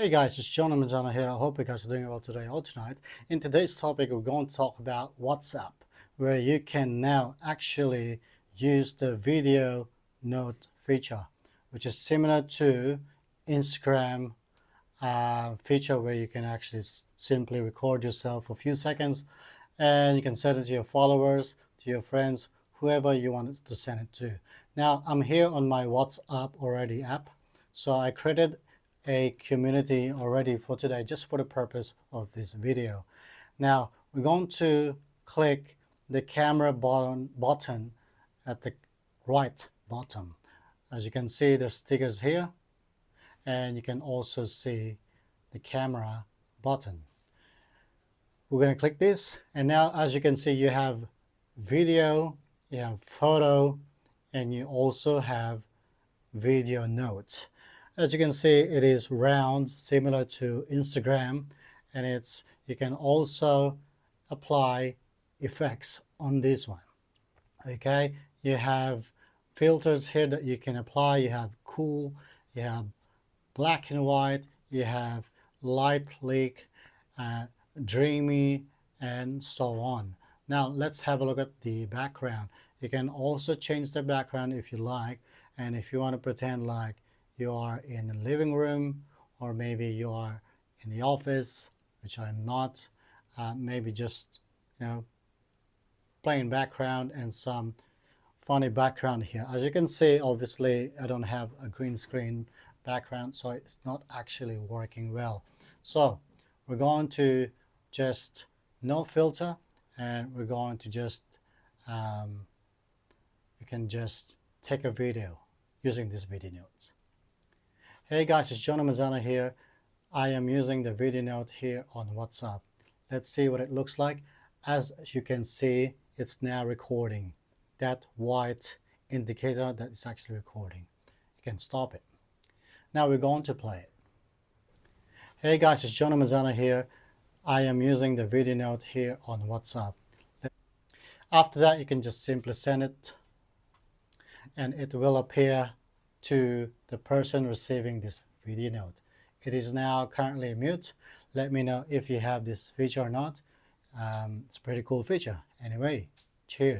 Hey guys, it's John Manzano here. I hope you guys are doing well today or tonight. In today's topic, we're going to talk about WhatsApp, where you can now actually use the video note feature, which is similar to Instagram feature where you can actually simply record yourself for a few seconds and you can send it to your followers, to your friends, whoever you want to send it to. Now, I'm here on my WhatsApp already app. So I created a community already for today just for the purpose of this video. Now, we're going to click the camera button at the right bottom. As you can see, there's stickers here, and you can also see the camera button. We're going to click this, and now as you can see, you have video, you have photo, and you also have video notes. As you can see, it is round, similar to Instagram, and you can also apply effects on this one. Okay, you have filters here that you can apply. You have cool, you have black and white, you have light leak, dreamy, and so on. Now let's have a look at the background. You can also change the background if you like, and if you want to pretend like you are in the living room, or maybe you are in the office, which I'm not, maybe just plain background and some funny background here. As you can see, obviously I don't have a green screen background, so it's not actually working well. So we're going to just no filter, and we're going to just you can just take a video using this video notes. Hey guys, it's John Mazzano here. I am using the video note here on WhatsApp. Let's see what it looks like. As you can see, it's now recording. That white indicator that it's actually recording. You can stop it. Now we're going to play it. Hey guys, it's John Mazzano here. I am using the video note here on WhatsApp. After that, you can just simply send it, and it will appear to the person receiving this video note. It is now currently mute. Let me know if you have this feature or not. It's a pretty cool feature. Anyway, cheers.